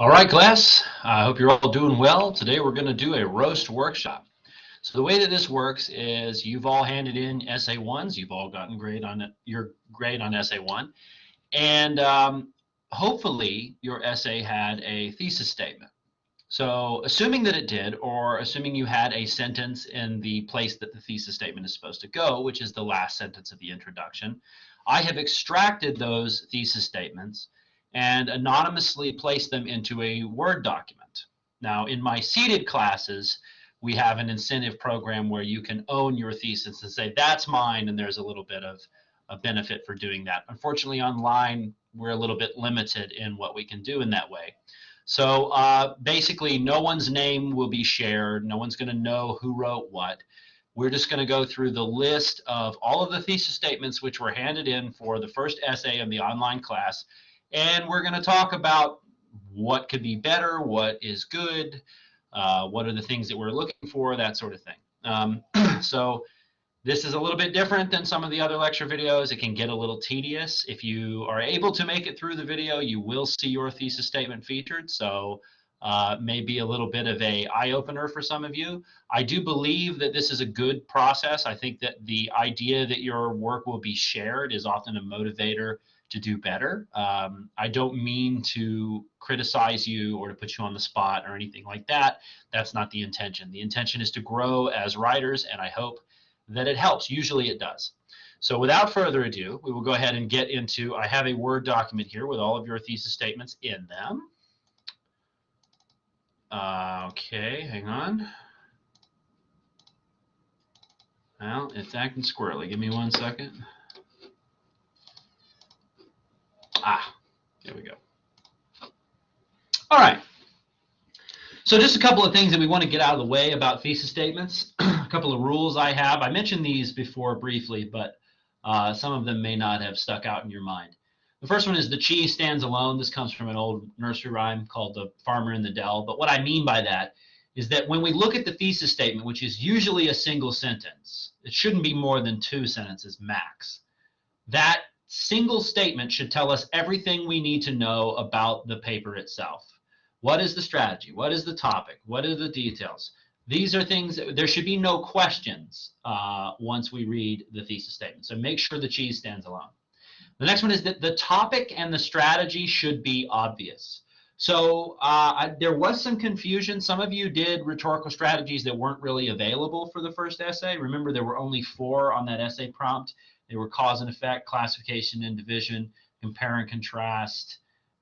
All right, class. I hope you're all doing well. Today we're going to do a roast workshop. So the way that this works is you've all handed in essay ones. You've all gotten your grade on essay one, and hopefully your essay had a thesis statement. So assuming that it did, or assuming you had a sentence in the place that the thesis statement is supposed to go, which is the last sentence of the introduction, I have extracted those thesis statements and anonymously placed them into a Word document. Now, in my seated classes, we have an incentive program where you can own your thesis and say, that's mine, and there's a little bit of a benefit for doing that. Unfortunately, online, we're a little bit limited in what we can do in that way. So basically, no one's name will be shared. No one's going to know who wrote what. We're just going to go through the list of all of the thesis statements which were handed in for the first essay of the online class. And we're going to talk about what could be better, what is good, what are the things that we're looking for, that sort of thing. So this is a little bit different than some of the other lecture videos. It can get a little tedious. If you are able to make it through the video, you will see your thesis statement featured. So maybe a little bit of a eye-opener for some of you. I do believe that this is a good process. I think that the idea that your work will be shared is often a motivator to do better. I don't mean to criticize you or to put you on the spot or anything like that. That's not the intention. The intention is to grow as writers, and I hope that it helps. Usually it does. So without further ado, we will go ahead and get into, I have a Word document here with all of your thesis statements in them. Okay, hang on. Well, it's acting squirrely. Give me 1 second. There we go. All right. So just a couple of things that we want to get out of the way about thesis statements. A couple of rules I have. I mentioned these before briefly, but some of them may not have stuck out in your mind. The first one is the cheese stands alone. This comes from an old nursery rhyme called The Farmer in the Dell. But what I mean by that is that when we look at the thesis statement, which is usually a single sentence, it shouldn't be more than 2 sentences max. That single statement should tell us everything we need to know about the paper itself. What is the strategy? What is the topic? What are the details? These are things, there should be no questions once we read the thesis statement. So make sure the cheese stands alone. The next one is that the topic and the strategy should be obvious. So there was some confusion. Some of you did rhetorical strategies that weren't really available for the first essay. Remember, there were only 4 on that essay prompt. They were cause and effect, classification and division, compare and contrast,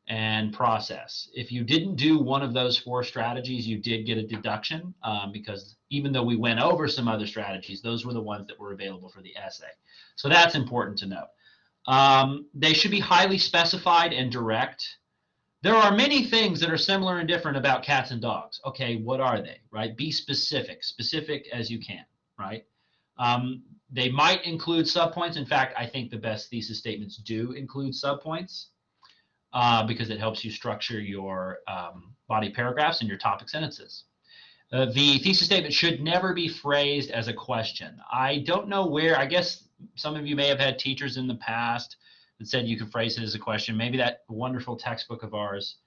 and process. If you didn't do one of those 4 strategies, you did get a deduction because even though we went over some other strategies, those were the ones that were available for the essay. So that's important to note. They should be highly specified and direct. There are many things that are similar and different about cats and dogs. Okay, what are they, right? Be specific as you can, right? They might include subpoints. In fact, I think the best thesis statements do include subpoints because it helps you structure your body paragraphs and your topic sentences. The thesis statement should never be phrased as a question. I don't know where, I guess some of you may have had teachers in the past that said you could phrase it as a question. Maybe that wonderful textbook of ours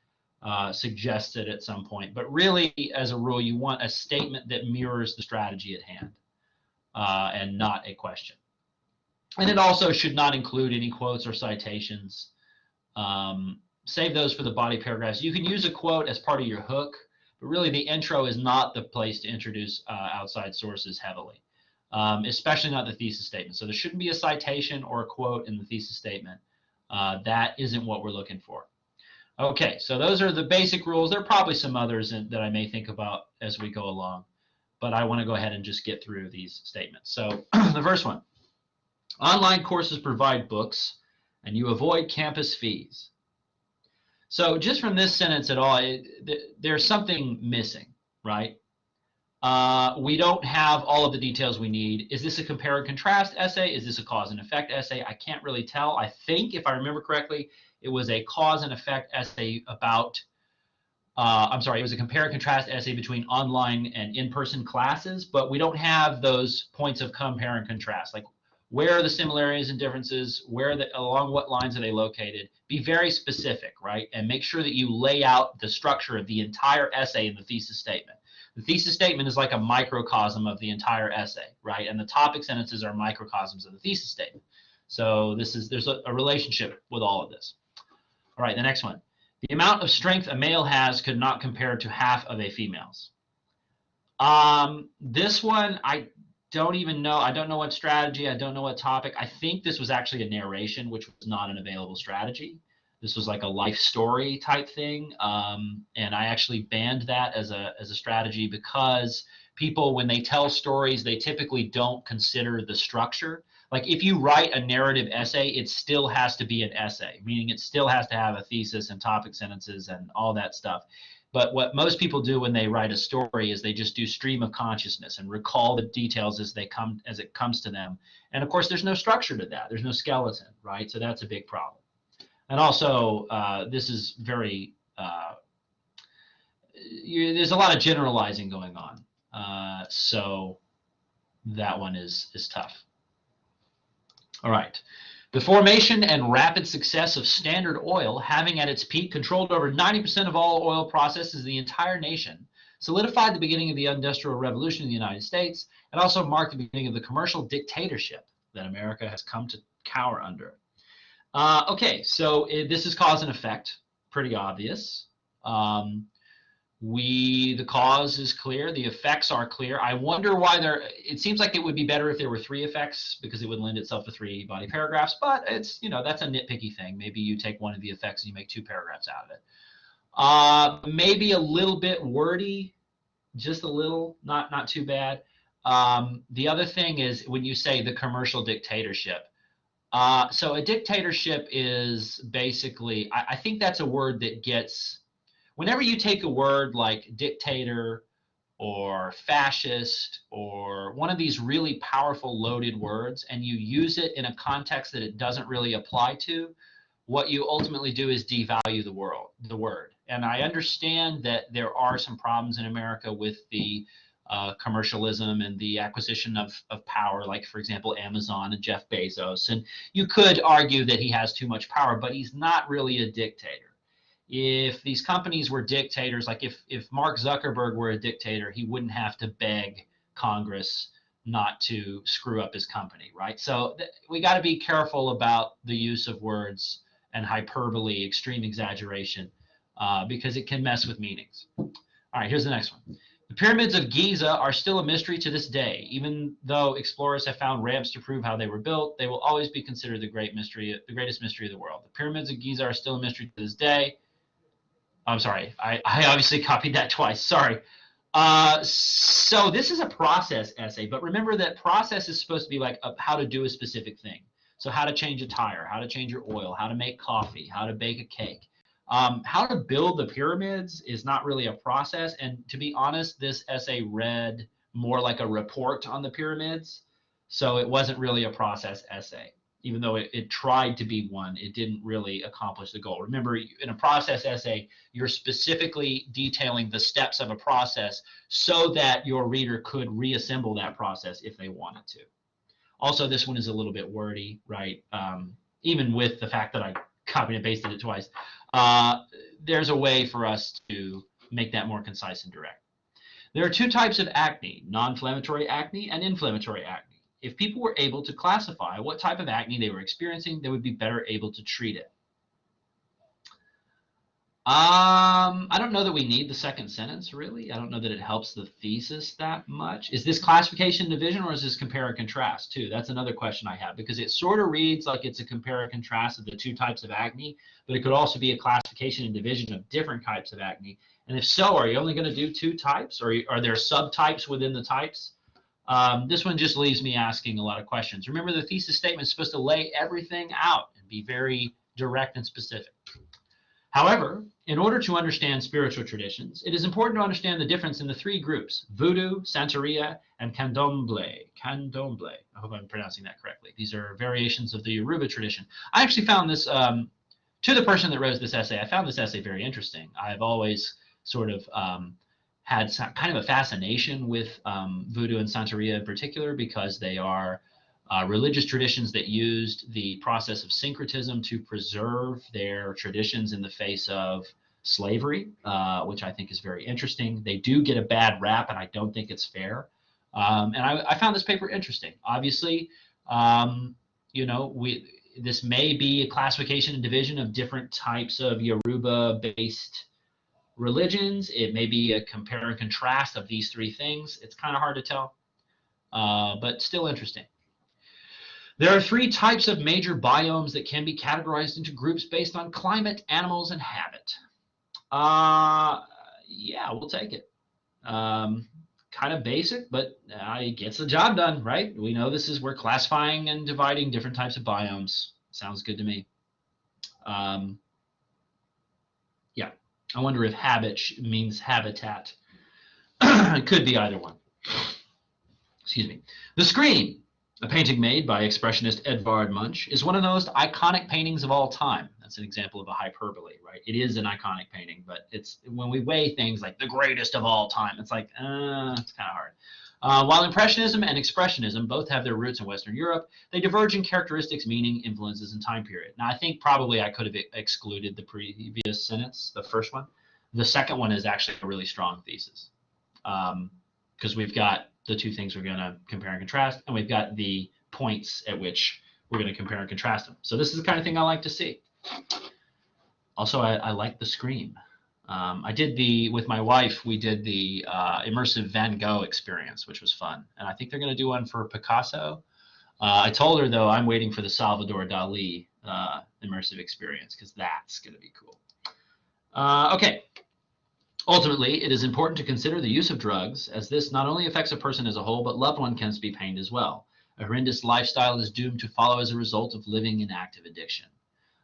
suggested at some point. But really, as a rule, you want a statement that mirrors the strategy at hand. And not a question. And it also should not include any quotes or citations. Save those for the body paragraphs. You can use a quote as part of your hook, but really the intro is not the place to introduce outside sources heavily, especially not the thesis statement. So there shouldn't be a citation or a quote in the thesis statement. That isn't what we're looking for. Okay, so those are the basic rules. There are probably some others that I may think about as we go along, but I want to go ahead and just get through these statements. So the first one, online courses provide books and you avoid campus fees. So just from this sentence at all, there's something missing, right? We don't have all of the details we need. Is this a compare and contrast essay? Is this a cause and effect essay? I can't really tell. I think, if I remember correctly, it was a cause and effect essay about it was a compare and contrast essay between online and in-person classes, but we don't have those points of compare and contrast. Like, Where are the similarities and differences? Along what lines are they located? Be very specific, right? And make sure that you lay out the structure of the entire essay in the thesis statement. The thesis statement is like a microcosm of the entire essay, right? And the topic sentences are microcosms of the thesis statement. So there's a relationship with all of this. All right, the next one. The amount of strength a male has could not compare to half of a female's. This one, I don't even know. I don't know what strategy. I don't know what topic. I think this was actually a narration, which was not an available strategy. This was like a life story type thing. And I actually banned that as a strategy because people, when they tell stories, they typically don't consider the structure. Like if you write a narrative essay, it still has to be an essay, meaning it still has to have a thesis and topic sentences and all that stuff. But what most people do when they write a story is they just do stream of consciousness and recall the details as it comes to them. And of course, there's no structure to that. There's no skeleton, right? So that's a big problem. And also, this is very there's a lot of generalizing going on. So that one is tough. All right. The formation and rapid success of Standard Oil, having at its peak controlled over 90% of all oil processes in the entire nation, solidified the beginning of the Industrial Revolution in the United States and also marked the beginning of the commercial dictatorship that America has come to cower under. Okay, so this is cause and effect, pretty obvious. The cause is clear, the effects are clear. I wonder why it seems like it would be better if there were 3 effects because it would lend itself to 3 body paragraphs, but it's, that's a nitpicky thing. Maybe you take one of the effects and you make 2 paragraphs out of it. Maybe a little bit wordy, just a little, not too bad. The other thing is when you say the commercial dictatorship. So a dictatorship is basically, I think that's a word that gets, whenever you take a word like dictator or fascist or one of these really powerful loaded words and you use it in a context that it doesn't really apply to, what you ultimately do is devalue the word. And I understand that there are some problems in America with the commercialism and the acquisition of power, like, for example, Amazon and Jeff Bezos. And you could argue that he has too much power, but he's not really a dictator. If these companies were dictators, like if Mark Zuckerberg were a dictator, he wouldn't have to beg Congress not to screw up his company, right? So we got to be careful about the use of words and hyperbole, extreme exaggeration, because it can mess with meanings. All right, here's the next one. The pyramids of Giza are still a mystery to this day. Even though explorers have found ramps to prove how they were built, they will always be considered the greatest mystery of the world. The pyramids of Giza are still a mystery to this day. I'm sorry, I obviously copied that twice. Sorry. So this is a process essay, but remember that process is supposed to be like how to do a specific thing. So how to change a tire, how to change your oil, how to make coffee, how to bake a cake. How to build the pyramids is not really a process. And to be honest, this essay read more like a report on the pyramids. So it wasn't really a process essay. Even though it tried to be one, it didn't really accomplish the goal. Remember, in a process essay, you're specifically detailing the steps of a process so that your reader could reassemble that process if they wanted to. Also, this one is a little bit wordy, right? Even with the fact that I copied and pasted it twice, there's a way for us to make that more concise and direct. There are 2 types of acne, non-inflammatory acne and inflammatory acne. If people were able to classify what type of acne they were experiencing, they would be better able to treat it. I don't know that we need the second sentence, really. I don't know that it helps the thesis that much. Is this classification and division, or is this compare and contrast too? That's another question I have, because it sort of reads like it's a compare and contrast of the 2 types of acne, but it could also be a classification and division of different types of acne. And if so, are you only going to do 2 types, or are there subtypes within the types? This one just leaves me asking a lot of questions. Remember, the thesis statement is supposed to lay everything out and be very direct and specific. However, in order to understand spiritual traditions, it is important to understand the difference in the 3 groups: Voodoo, Santeria, and Candomblé. Candomblé. I hope I'm pronouncing that correctly. These are variations of the Yoruba tradition. I actually found this, to the person that wrote this essay, I found this essay very interesting. I've always sort of had kind of a fascination with Voodoo and Santeria in particular, because they are religious traditions that used the process of syncretism to preserve their traditions in the face of slavery, which I think is very interesting. They do get a bad rap, and I don't think it's fair. And I found this paper interesting. Obviously, you know, this may be a classification and division of different types of Yoruba-based religions. It may be a compare and contrast of these three things. It's kind of hard to tell, but still interesting. There are three types of major biomes that can be categorized into groups based on climate, animals, and habit. Yeah, we'll take it. Kind of basic, but it gets the job done, right? We know we're classifying and dividing different types of biomes. Sounds good to me. Yeah, I wonder if habit means habitat. It could be either one. Excuse me. The Scream, a painting made by expressionist Edvard Munch, is one of the most iconic paintings of all time. That's an example of a hyperbole, right? It is an iconic painting, but it's when we weigh things like the greatest of all time, it's like, it's kind of hard. While Impressionism and Expressionism both have their roots in Western Europe, they diverge in characteristics, meaning, influences, and time period. Now, I think probably I could have excluded the previous sentence, the first one. The second one is actually a really strong thesis, because we've got the two things we're going to compare and contrast, and we've got the points at which we're going to compare and contrast them. So this is the kind of thing I like to see. Also, I like The Scream. I did with my wife, we did the immersive Van Gogh experience, which was fun. And I think they're going to do one for Picasso. I told her, though, I'm waiting for the Salvador Dali immersive experience, because that's going to be cool. Okay. Ultimately, it is important to consider the use of drugs, as this not only affects a person as a whole, but loved one can be pained as well. A horrendous lifestyle is doomed to follow as a result of living in active addiction.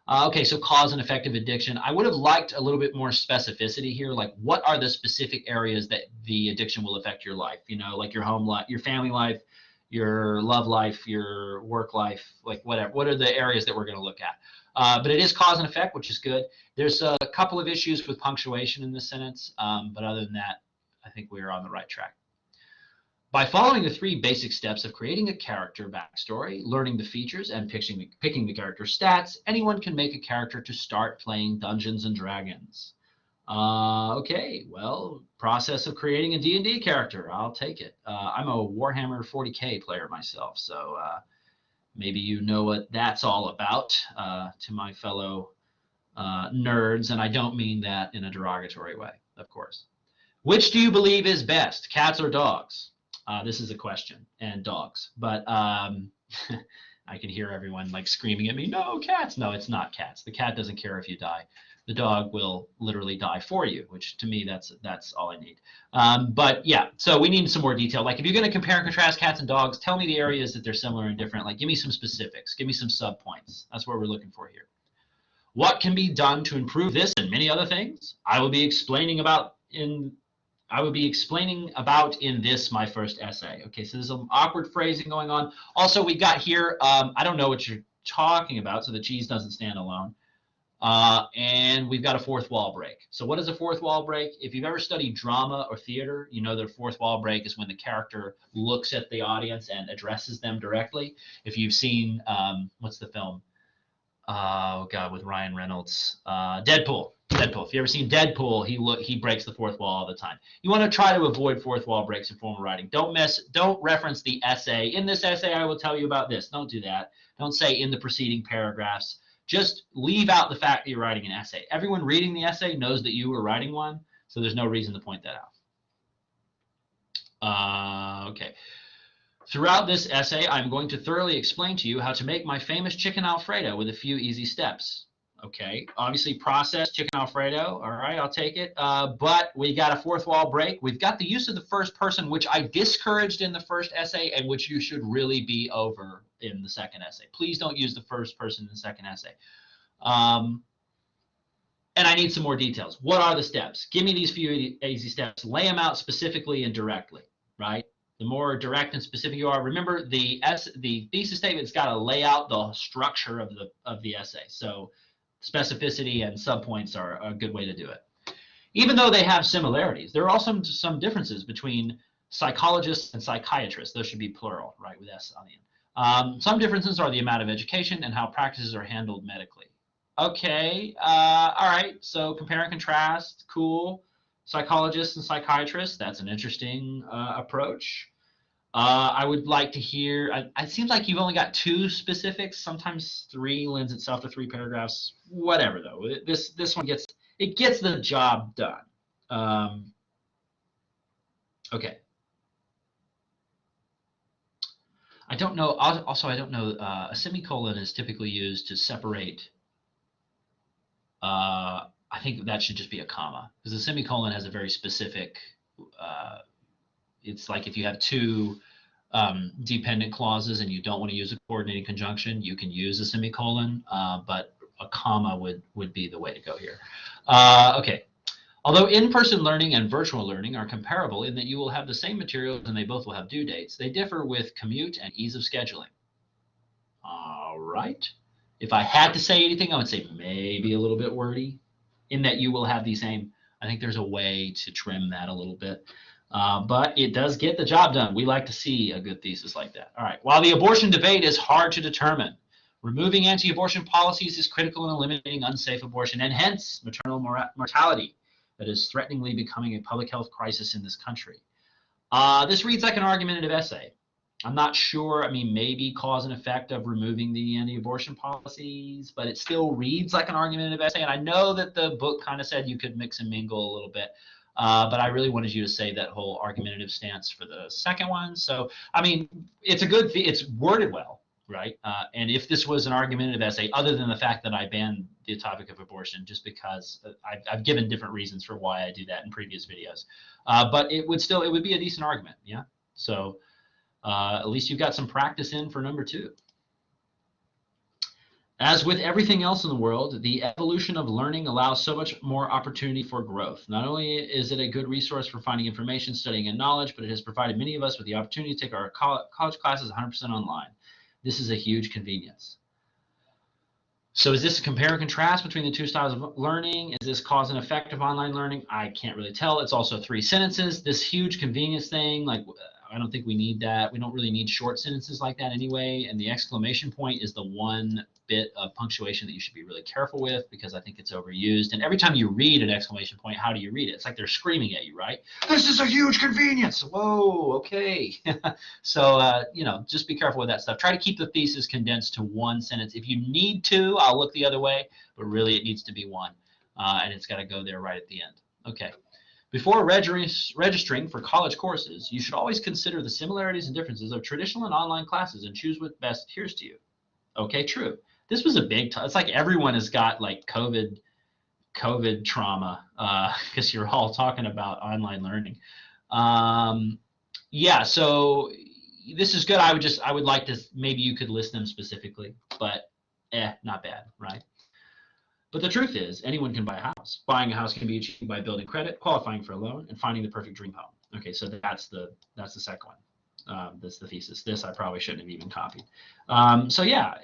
Okay, so cause and effect of addiction. I would have liked a little bit more specificity here, like what are the specific areas that the addiction will affect your life? You know, like your home life, your family life, your love life, your work life, like whatever. What are the areas that we're going to look at? But it is cause and effect, which is good. There's a couple of issues with punctuation in this sentence, but other than that, I think we're on the right track. By following the three basic steps of creating a character backstory, learning the features, and picking the character stats, anyone can make a character to start playing Dungeons and Dragons. Okay, well, process of creating a D&D character, I'll take it. I'm a Warhammer 40K player myself, so maybe you know what that's all about, to my fellow nerds, and I don't mean that in a derogatory way, of course. Which do you believe is best, cats or dogs? This is a question, and dogs, but I can hear everyone like screaming at me, no, cats. No, it's not cats. The cat doesn't care if you die. The dog will literally die for you, which to me, that's all I need. But yeah, so we need some more detail. Like if you're going to compare and contrast cats and dogs, tell me the areas that they're similar and different. Like give me some specifics. Give me some sub-points. That's what we're looking for here. What can be done to improve this and many other things? I will be explaining about in this, my first essay. Okay, so there's some awkward phrasing going on. Also, we got here, I don't know what you're talking about, so the cheese doesn't stand alone. And we've got a fourth wall break. So what is a fourth wall break? If you've ever studied drama or theater, you know that a fourth wall break is when the character looks at the audience and addresses them directly. If you've seen, what's the film? Oh God, with Ryan Reynolds, Deadpool. If you ever seen Deadpool, he breaks the fourth wall all the time. You want to try to avoid fourth wall breaks in formal writing. Don't reference the essay. In this essay, I will tell you about this. Don't do that. Don't say in the preceding paragraphs. Just leave out the fact that you're writing an essay. Everyone reading the essay knows that you were writing one, so there's no reason to point that out. Okay. Throughout this essay, I'm going to thoroughly explain to you how to make my famous chicken Alfredo with a few easy steps. Okay, obviously processed chicken Alfredo. All right, I'll take it. But we got a fourth wall break. We've got the use of the first person, which I discouraged in the first essay and which you should really be over in the second essay. Please don't use the first person in the second essay. And I need some more details. What are the steps? Give me these few easy steps. Lay them out specifically and directly, right? The more direct and specific you are, remember the thesis statement's got to lay out the structure of the essay. So specificity and subpoints are a good way to do it. Even though they have similarities, there are also some differences between psychologists and psychiatrists. Those should be plural, right, with S on the end. Some differences are the amount of education and how practices are handled medically. Okay, all right, so compare and contrast, cool. Psychologists and psychiatrists, that's an interesting approach. I would like to hear, it seems like you've only got 2 specifics, sometimes 3 lends itself to 3 paragraphs, whatever though. This one gets the job done. Okay. I don't know, also I don't know, a semicolon is typically used to separate, I think that should just be a comma, because a semicolon has a very specific, it's like if you have 2 dependent clauses and you don't want to use a coordinating conjunction, you can use a semicolon, but a comma would be the way to go here. Okay. Although in-person learning and virtual learning are comparable in that you will have the same materials and they both will have due dates, they differ with commute and ease of scheduling. All right. If I had to say anything, I would say maybe a little bit wordy in that you will have the same. I think there's a way to trim that a little bit. But it does get the job done. We like to see a good thesis like that. All right. While the abortion debate is hard to determine, removing anti-abortion policies is critical in eliminating unsafe abortion and hence maternal mortality that is threateningly becoming a public health crisis in this country. This reads like an argumentative essay. I'm not sure. I mean, maybe cause and effect of removing the anti-abortion policies, but it still reads like an argumentative essay. And I know that the book kind of said you could mix and mingle a little bit. But I really wanted you to say that whole argumentative stance for the second one. So, I mean, it's a good, it's worded well, right? And if this was an argumentative essay, other than the fact that I banned the topic of abortion, just because I've given different reasons for why I do that in previous videos, but it would be a decent argument, yeah? So at least you've got some practice in for number 2. As with everything else in the world, the evolution of learning allows so much more opportunity for growth. Not only is it a good resource for finding information, studying, and knowledge, but it has provided many of us with the opportunity to take our college classes 100% online. This is a huge convenience. So is this a compare and contrast between the 2 styles of learning? Is this cause and effect of online learning? I can't really tell. It's also 3 sentences. This huge convenience thing, like, I don't think we need that. We don't really need short sentences like that anyway. And the exclamation point is the one bit of punctuation that you should be really careful with because I think it's overused. And every time you read an exclamation point, how do you read it? It's like they're screaming at you, right? This is a huge convenience. Whoa, okay. So, just be careful with that stuff. Try to keep the thesis condensed to 1 sentence. If you need to, I'll look the other way, but really it needs to be 1. And it's got to go there right at the end. Okay. Before registering for college courses, you should always consider the similarities and differences of traditional and online classes and choose what best adheres to you. Okay, true. This was a big it's like everyone has got like COVID trauma because you're all talking about online learning. Yeah, so this is good. I would like to, maybe you could list them specifically, but not bad, right? But the truth is, anyone can buy a house. Buying a house can be achieved by building credit, qualifying for a loan, and finding the perfect dream home. Okay, so that's the second one. That's the thesis. This I probably shouldn't have even copied. So yeah,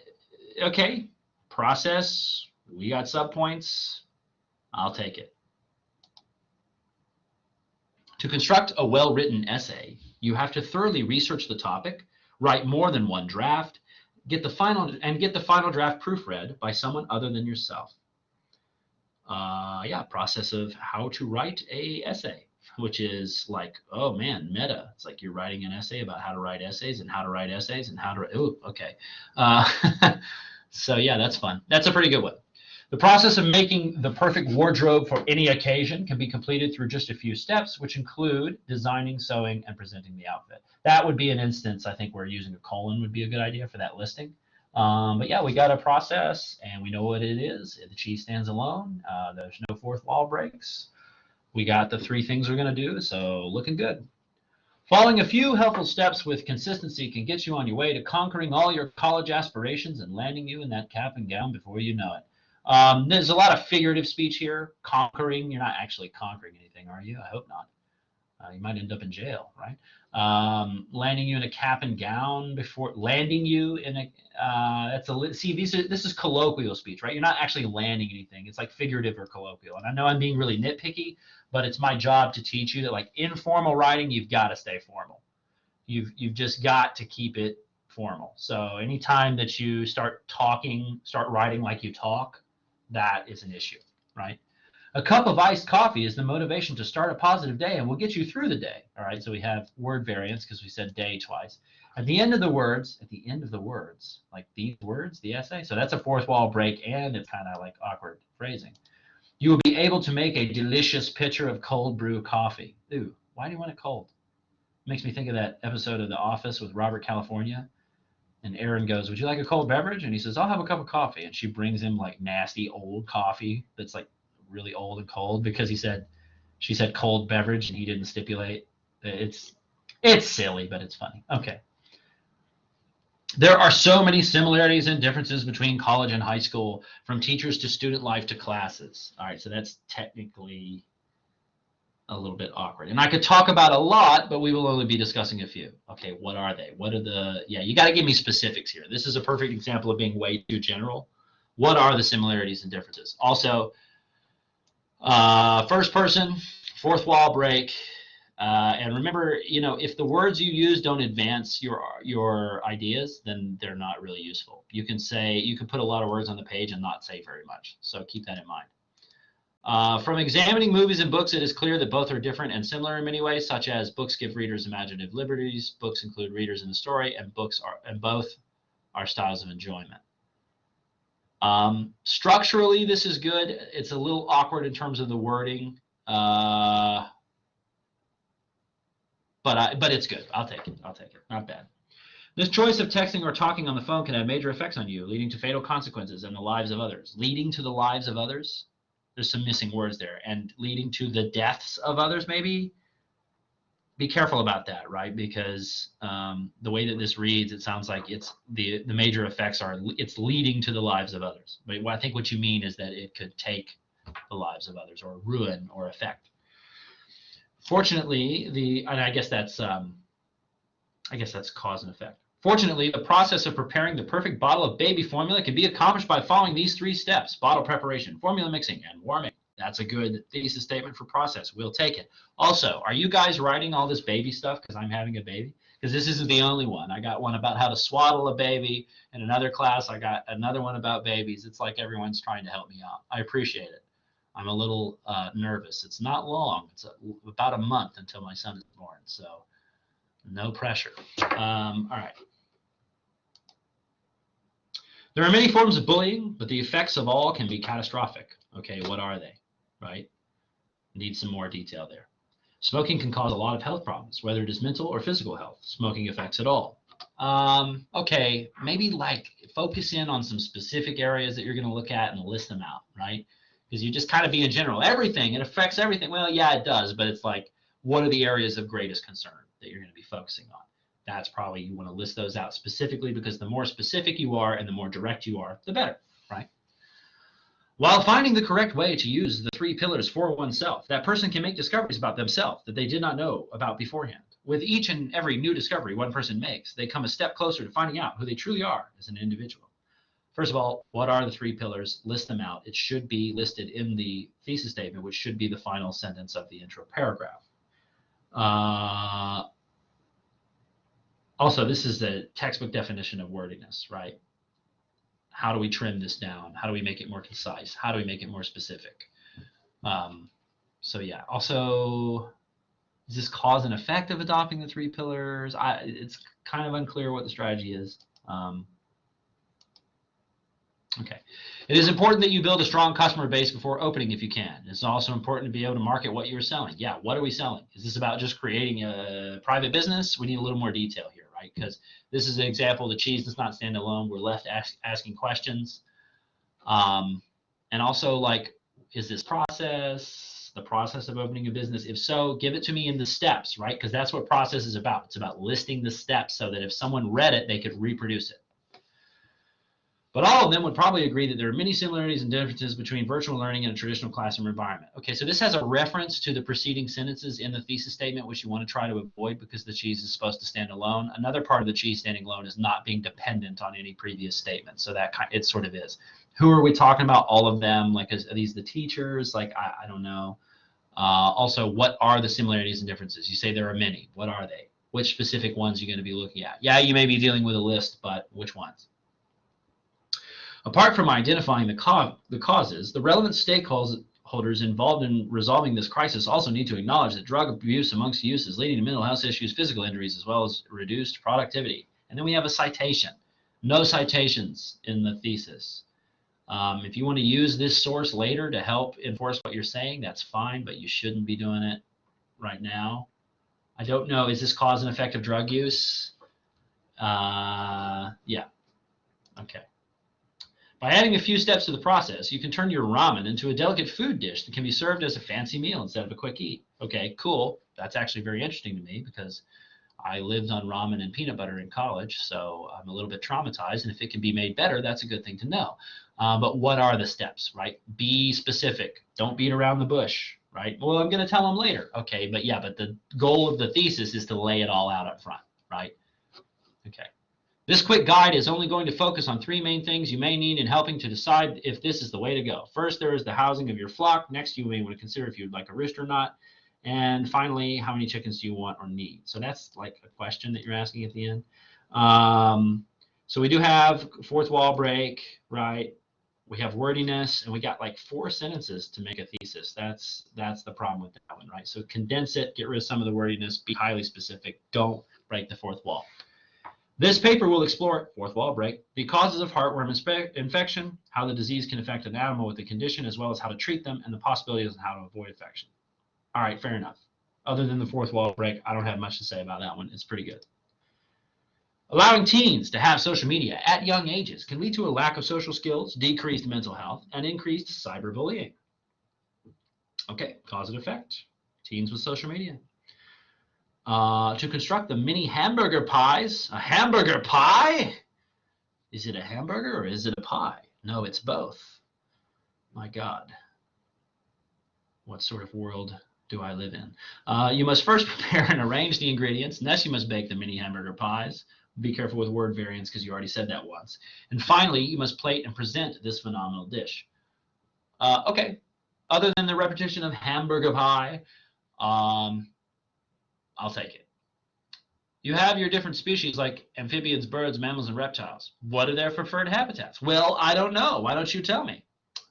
okay, process. We got subpoints. I'll take it. To construct a well-written essay, you have to thoroughly research the topic, write more than 1 draft, get the final draft proofread by someone other than yourself. Process of how to write a essay, which is like, oh man, meta. It's like you're writing an essay about how to write essays and how to write essays and how to, oh, okay. So yeah, that's fun. That's a pretty good one. The process of making the perfect wardrobe for any occasion can be completed through just a few steps, which include designing, sewing, and presenting the outfit. That would be an instance, I think, where using a colon would be a good idea for that listing. But yeah, we got a process and we know what it is. The cheese stands alone. There's no fourth wall breaks. We got the 3 things we're going to do, so looking good. Following a few helpful steps with consistency can get you on your way to conquering all your college aspirations and landing you in that cap and gown before you know it. There's a lot of figurative speech here. Conquering, you're not actually conquering anything, are you? I hope not. You might end up in jail, right? Landing you in a cap and gown before landing you in a this is colloquial speech, right? You're not actually landing anything. It's like figurative or colloquial. And I know I'm being really nitpicky, but it's my job to teach you that like informal writing, you've got to stay formal. You've just got to keep it formal. So anytime that you start writing like you talk, that is an issue, right? A cup of iced coffee is the motivation to start a positive day and will get you through the day. All right, so we have word variance because we said day twice. At the end of the words, like these words, the essay. So that's a fourth wall break, and it's kind of like awkward phrasing. You will be able to make a delicious pitcher of cold brew coffee. Ooh, why do you want it cold? Makes me think of that episode of The Office with Robert California. And Aaron goes, "Would you like a cold beverage?" And he says, "I'll have a cup of coffee." And she brings him like nasty old coffee that's like really old and cold because she said cold beverage and he didn't stipulate. It's silly, but it's funny. Okay. There are so many similarities and differences between college and high school, from teachers to student life to classes. All right, so that's technically a little bit awkward. And I could talk about a lot, but we will only be discussing a few. Okay, what are they? You got to give me specifics here. This is a perfect example of being way too general. What are the similarities and differences? Also, first person, fourth wall break. And remember, if the words you use don't advance your ideas, then they're not really useful. You can put a lot of words on the page and not say very much. So keep that in mind. From examining movies and books, it is clear that both are different and similar in many ways, such as books give readers imaginative liberties, books include readers in the story, and both are styles of enjoyment. Structurally, this is good. It's a little awkward in terms of the wording, but it's good. I'll take it. Not bad. This choice of texting or talking on the phone can have major effects on you, leading to fatal consequences in the lives of others. Leading to the lives of others? There's some missing words there. And leading to the deaths of others, maybe? Be careful about that, right? Because the way that this reads, it sounds like it's the major effects it's leading to the lives of others. But I think what you mean is that it could take the lives of others or ruin or affect. Fortunately, and I guess that's cause and effect. Fortunately, the process of preparing the perfect bottle of baby formula can be accomplished by following these 3 steps: bottle preparation, formula mixing, and warming. That's a good thesis statement for process. We'll take it. Also, are you guys writing all this baby stuff because I'm having a baby? Because this isn't the only one. I got one about how to swaddle a baby. In another class, I got another one about babies. It's like everyone's trying to help me out. I appreciate it. I'm a little nervous. It's not long. It's about a month until my son is born, so no pressure. All right. There are many forms of bullying, but the effects of all can be catastrophic. Okay, what are they? Right? Need some more detail there. Smoking can cause a lot of health problems, whether it is mental or physical health. Smoking affects it all. Okay, maybe like focus in on some specific areas that you're going to look at and list them out, right? Because you just kind of be in general. Everything, it affects everything. Well, yeah, it does, but it's like, what are the areas of greatest concern that you're going to be focusing on? That's probably, you want to list those out specifically, because the more specific you are and the more direct you are, the better, right? While finding the correct way to use the 3 pillars for oneself, that person can make discoveries about themselves that they did not know about beforehand. With each and every new discovery one person makes, they come a step closer to finding out who they truly are as an individual. First of all, what are the 3 pillars? List them out. It should be listed in the thesis statement, which should be the final sentence of the intro paragraph. Also, this is the textbook definition of wordiness, right? How do we trim this down? How do we make it more concise? How do we make it more specific? So yeah, also, is this cause and effect of adopting the 3 pillars? It's kind of unclear what the strategy is. Okay. It is important that you build a strong customer base before opening if you can. It's also important to be able to market what you're selling. Yeah, what are we selling? Is this about just creating a private business? We need a little more detail here, right? Because this is an example, the cheese does not stand alone. We're left asking questions. And also, like, is this the process of opening a business? If so, give it to me in the steps, right? Because that's what process is about. It's about listing the steps so that if someone read it, they could reproduce it. But all of them would probably agree that there are many similarities and differences between virtual learning and a traditional classroom environment. Okay, so this has a reference to the preceding sentences in the thesis statement, which you want to try to avoid because the cheese is supposed to stand alone. Another part of the cheese standing alone is not being dependent on any previous statement. So that it sort of is. Who are we talking about? All of them. Like, are these the teachers? Like, I don't know. Also, what are the similarities and differences? You say there are many. What are they? which specific ones you're going to be looking at. Yeah, you may be dealing with a list, but which ones? Apart from identifying the causes, the relevant stakeholders involved in resolving this crisis also need to acknowledge that drug abuse amongst youth is leading to mental health issues, physical injuries, as well as reduced productivity. And then we have a citation. No citations in the thesis. If you want to use this source later to help enforce what you're saying, that's fine, but you shouldn't be doing it right now. I don't know, is this cause and effect of drug use? Yeah, okay. By adding a few steps to the process, you can turn your ramen into a delicate food dish that can be served as a fancy meal instead of a quick eat. Okay, cool. That's actually very interesting to me because I lived on ramen and peanut butter in college, so I'm a little bit traumatized, and if it can be made better, that's a good thing to know. But what are the steps, right? Be specific. Don't beat around the bush, right? Well, I'm going to tell them later. Okay, but yeah, but the goal of the thesis is to lay it all out up front, right? Okay. This quick guide is only going to focus on 3 main things you may need in helping to decide if this is the way to go. First, there is the housing of your flock. Next, you may want to consider if you'd like a rooster or not. And finally, how many chickens do you want or need? So that's like a question that you're asking at the end. So we do have fourth wall break, right? We have wordiness, and we got like 4 sentences to make a thesis. That's the problem with that one, right? So condense it, get rid of some of the wordiness, be highly specific. Don't break the fourth wall. This paper will explore, fourth wall break, the causes of heartworm infection, how the disease can affect an animal with the condition, as well as how to treat them, and the possibilities of how to avoid infection. All right, fair enough. Other than the fourth wall break, I don't have much to say about that one. It's pretty good. Allowing teens to have social media at young ages can lead to a lack of social skills, decreased mental health, and increased cyberbullying. Okay, cause and effect. Teens with social media. To construct the mini hamburger pies. A hamburger pie? Is it a hamburger or is it a pie? No, it's both. My God. What sort of world do I live in? You must first prepare and arrange the ingredients. Next, you must bake the mini hamburger pies. Be careful with word variants because you already said that once. And finally, you must plate and present this phenomenal dish. Okay. Other than the repetition of hamburger pie, I'll take it. You have your different species like amphibians, birds, mammals, and reptiles. What are their preferred habitats? Well, I don't know. Why don't you tell me?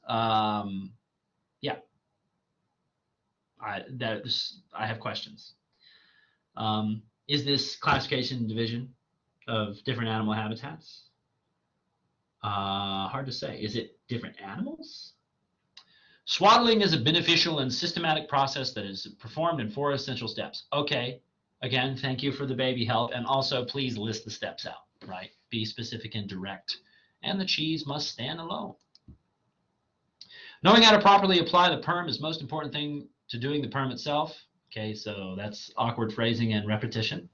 Yeah. I have questions. Is this classification and division of different animal habitats? Hard to say. Is it different animals? Swaddling is a beneficial and systematic process that is performed in 4 essential steps. Okay, again, thank you for the baby help, and also please list the steps out, right? Be specific and direct. And the cheese must stand alone. Knowing how to properly apply the perm is most important thing to doing the perm itself. Okay, so that's awkward phrasing and repetition.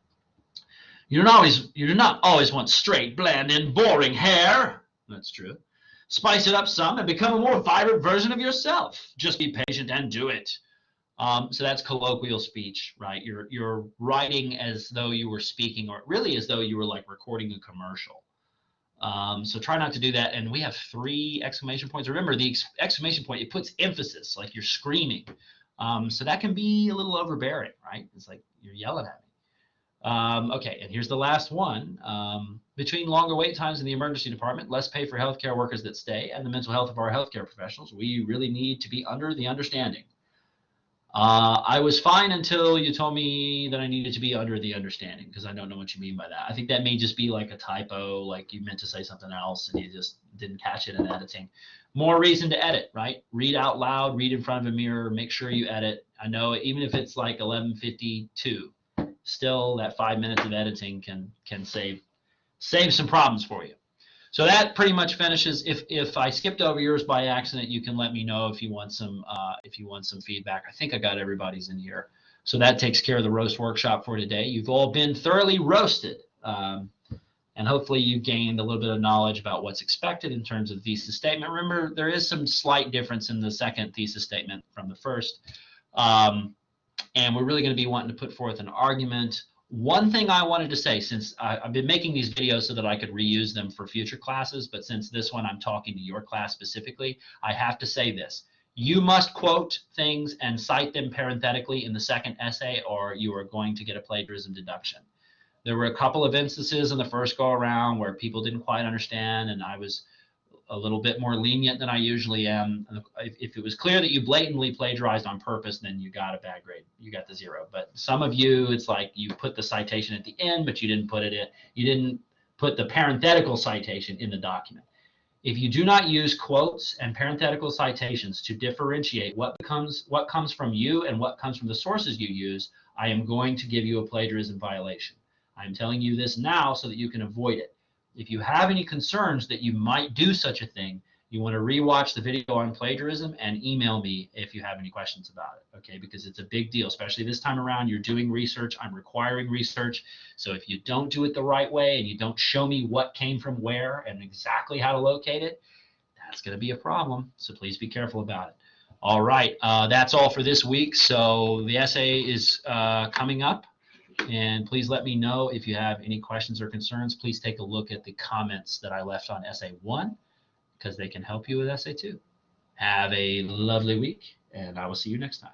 You do not always want straight, bland, and boring hair. That's true. Spice it up some and become a more vibrant version of yourself. Just be patient and do it. So that's colloquial speech, right? You're writing as though you were speaking, or really as though you were like recording a commercial. So try not to do that. And we have 3 exclamation points. Remember, the exclamation point, it puts emphasis, like you're screaming. So that can be a little overbearing, right? It's like you're yelling at me. Okay, and here's the last one. Between longer wait times in the emergency department, less pay for healthcare workers that stay, and the mental health of our healthcare professionals, we really need to be under the understanding. I was fine until you told me that I needed to be under the understanding, because I don't know what you mean by that. I think that may just be like a typo, like you meant to say something else and you just didn't catch it in editing. More reason to edit, right? Read out loud, read in front of a mirror, make sure you edit. I know even if it's like 11:52, still that 5 minutes of editing can save some problems for you. So that pretty much finishes. If I skipped over yours by accident, you can let me know if you want some feedback. I think I got everybody's in here. So that takes care of the roast workshop for today. You've all been thoroughly roasted, and hopefully you gained a little bit of knowledge about what's expected in terms of thesis statement. Remember, there is some slight difference in the second thesis statement from the first. And we're really going to be wanting to put forth an argument. One thing I wanted to say, since I've been making these videos so that I could reuse them for future classes, but since this one I'm talking to your class specifically, I have to say this. You must quote things and cite them parenthetically in the second essay, or you are going to get a plagiarism deduction. There were a couple of instances in the first go around where people didn't quite understand, and I was a little bit more lenient than I usually am. If it was clear that you blatantly plagiarized on purpose, then you got a bad grade. You got the 0. But some of you, it's like you put the citation at the end, but you didn't put it in. You didn't put the parenthetical citation in the document. If you do not use quotes and parenthetical citations to differentiate what comes from you and what comes from the sources you use, I am going to give you a plagiarism violation. I'm telling you this now so that you can avoid it. If you have any concerns that you might do such a thing, you want to rewatch the video on plagiarism and email me if you have any questions about it, okay? Because it's a big deal, especially this time around. You're doing research. I'm requiring research. So if you don't do it the right way and you don't show me what came from where and exactly how to locate it, that's going to be a problem. So please be careful about it. All right, that's all for this week. So the essay is coming up. And please let me know if you have any questions or concerns. Please take a look at the comments that I left on Essay 1 because they can help you with Essay 2. Have a lovely week, and I will see you next time.